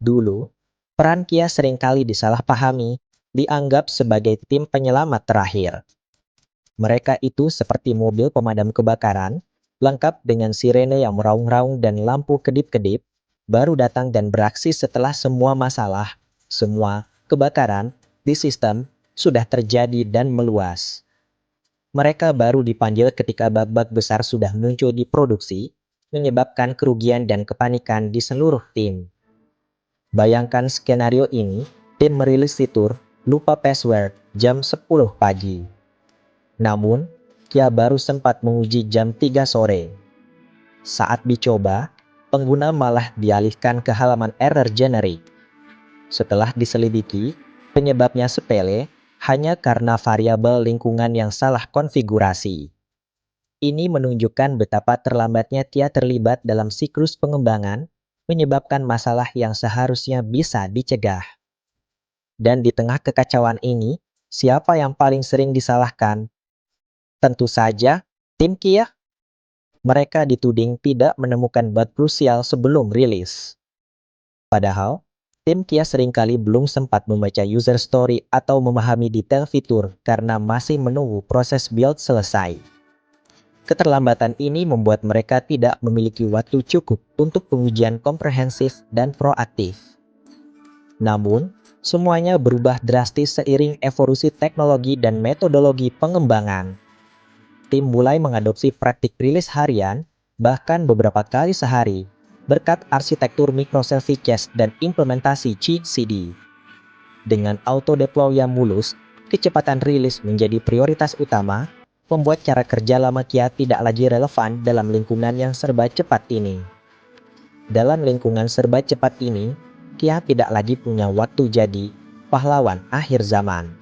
Dulu, peran Kia seringkali disalahpahami, dianggap sebagai tim penyelamat terakhir. Mereka itu seperti mobil pemadam kebakaran, lengkap dengan sirene yang meraung-raung dan lampu kedip-kedip, baru datang dan beraksi setelah semua masalah, semua kebakaran di sistem sudah terjadi dan meluas. Mereka baru dipanggil ketika bug-bug besar sudah muncul di produksi, menyebabkan kerugian dan kepanikan di seluruh tim. Bayangkan skenario ini, tim merilis fitur lupa password jam 10 pagi. Namun, Kia baru sempat menguji jam 3 sore. Saat dicoba, pengguna malah dialihkan ke halaman error generate. Setelah diselidiki, penyebabnya sepele, hanya karena variabel lingkungan yang salah konfigurasi. Ini menunjukkan betapa terlambatnya Kia terlibat dalam siklus pengembangan, menyebabkan masalah yang seharusnya bisa dicegah. Dan di tengah kekacauan ini, siapa yang paling sering disalahkan? Tentu saja, tim Kia. Mereka dituding tidak menemukan bug krusial sebelum rilis. Padahal, tim Kia seringkali belum sempat membaca user story atau memahami detail fitur karena masih menunggu proses build selesai. Keterlambatan ini membuat mereka tidak memiliki waktu cukup untuk pengujian komprehensif dan proaktif. Namun, semuanya berubah drastis seiring evolusi teknologi dan metodologi pengembangan. Tim mulai mengadopsi praktik rilis harian, bahkan beberapa kali sehari, berkat arsitektur microservices dan implementasi CI/CD. Dengan auto-deploy yang mulus, kecepatan rilis menjadi prioritas utama, membuat cara kerja lama Kia tidak lagi relevan dalam lingkungan yang serba cepat ini. Dalam lingkungan serba cepat ini, Kia tidak lagi punya waktu jadi pahlawan akhir zaman.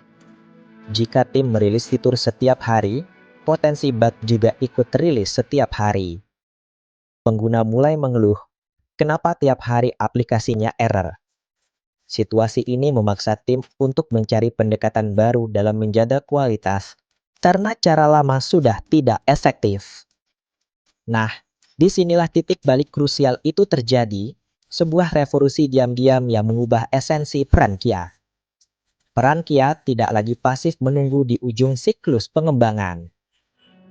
Jika tim merilis fitur setiap hari, potensi bug juga ikut rilis setiap hari. Pengguna mulai mengeluh, kenapa tiap hari aplikasinya error? Situasi ini memaksa tim untuk mencari pendekatan baru dalam menjaga kualitas, karena cara lama sudah tidak efektif. Nah, disinilah titik balik krusial itu terjadi, sebuah revolusi diam-diam yang mengubah esensi peran Kia. Peran Kia tidak lagi pasif menunggu di ujung siklus pengembangan.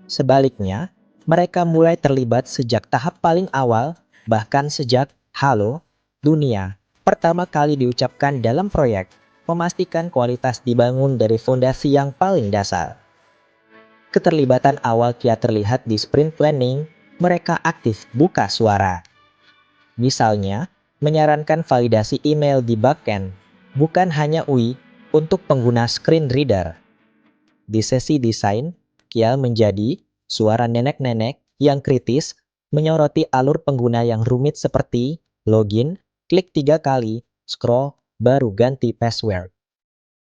Sebaliknya, mereka mulai terlibat sejak tahap paling awal, bahkan sejak "halo, dunia" pertama kali diucapkan dalam proyek, memastikan kualitas dibangun dari fondasi yang paling dasar. Keterlibatan awal Kia terlihat di sprint planning, mereka aktif buka suara. Misalnya, menyarankan validasi email di backend, bukan hanya UI, untuk pengguna screen reader. Di sesi desain, Kia menjadi suara nenek-nenek yang kritis, menyoroti alur pengguna yang rumit seperti login, klik 3 kali, scroll, baru ganti password.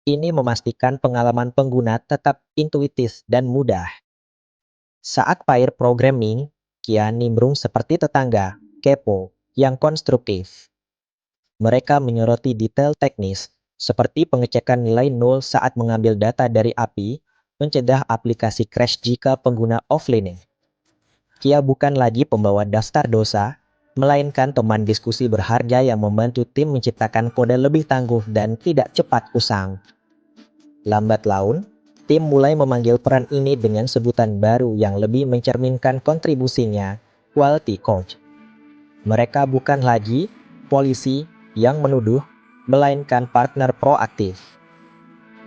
Ini memastikan pengalaman pengguna tetap intuitif dan mudah. Saat pair programming, Kia nimbrung seperti tetangga, kepo, yang konstruktif. Mereka menyoroti detail teknis, seperti pengecekan nilai nol saat mengambil data dari API, mencegah aplikasi crash jika pengguna offline. Kia bukan lagi pembawa daftar dosa, melainkan teman diskusi berharga yang membantu tim menciptakan kode lebih tangguh dan tidak cepat usang. Lambat laun, tim mulai memanggil peran ini dengan sebutan baru yang lebih mencerminkan kontribusinya, quality coach. Mereka bukan lagi polisi yang menuduh, melainkan partner proaktif.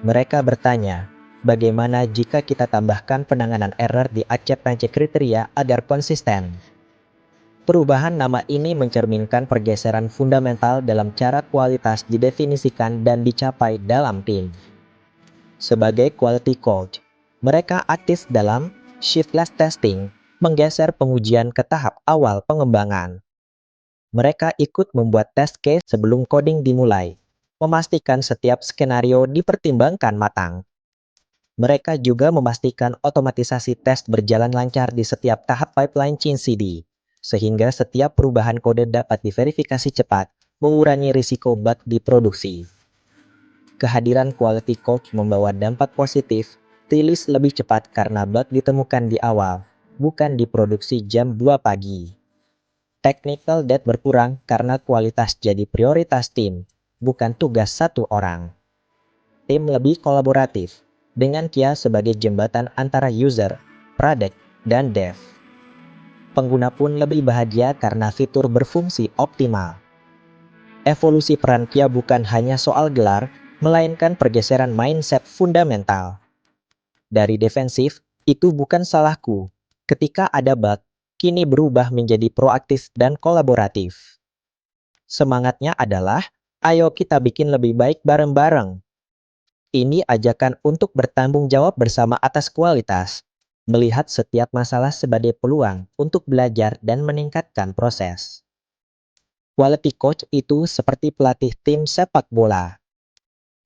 Mereka bertanya, bagaimana jika kita tambahkan penanganan error di acceptance kriteria agar konsisten? Perubahan nama ini mencerminkan pergeseran fundamental dalam cara kualitas didefinisikan dan dicapai dalam tim. Sebagai quality coach, mereka aktif dalam shiftless testing, menggeser pengujian ke tahap awal pengembangan. Mereka ikut membuat test case sebelum coding dimulai, memastikan setiap skenario dipertimbangkan matang. Mereka juga memastikan otomatisasi tes berjalan lancar di setiap tahap pipeline CI/CD, sehingga setiap perubahan kode dapat diverifikasi cepat, mengurangi risiko bug di produksi. Kehadiran quality coach membawa dampak positif, rilis lebih cepat karena bug ditemukan di awal, bukan di produksi jam 2 pagi. Technical debt berkurang karena kualitas jadi prioritas tim, bukan tugas satu orang. Tim lebih kolaboratif, dengan Kia sebagai jembatan antara user, product, dan dev. Pengguna pun lebih bahagia karena fitur berfungsi optimal. Evolusi peran Kia bukan hanya soal gelar, melainkan pergeseran mindset fundamental. Dari defensif, itu bukan salahku. Ketika ada bug, kini berubah menjadi proaktif dan kolaboratif. Semangatnya adalah, ayo kita bikin lebih baik bareng-bareng. Ini ajakan untuk bertanggung jawab bersama atas kualitas, melihat setiap masalah sebagai peluang untuk belajar dan meningkatkan proses. Quality coach itu seperti pelatih tim sepak bola.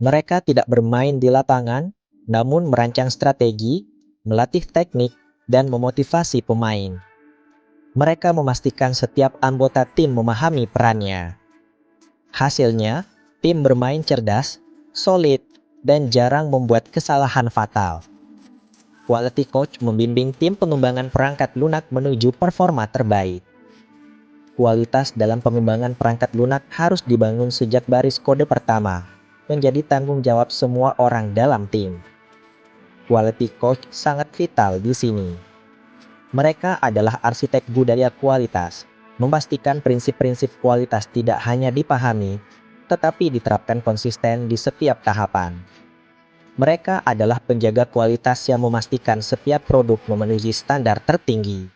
Mereka tidak bermain di lapangan, namun merancang strategi, melatih teknik, dan memotivasi pemain. Mereka memastikan setiap anggota tim memahami perannya. Hasilnya, tim bermain cerdas, solid, dan jarang membuat kesalahan fatal. Quality coach membimbing tim pengembangan perangkat lunak menuju performa terbaik. Kualitas dalam pengembangan perangkat lunak harus dibangun sejak baris kode pertama, menjadi tanggung jawab semua orang dalam tim. Quality coach sangat vital di sini. Mereka adalah arsitek budaya kualitas, memastikan prinsip-prinsip kualitas tidak hanya dipahami, tetapi diterapkan konsisten di setiap tahapan. Mereka adalah penjaga kualitas yang memastikan setiap produk memenuhi standar tertinggi.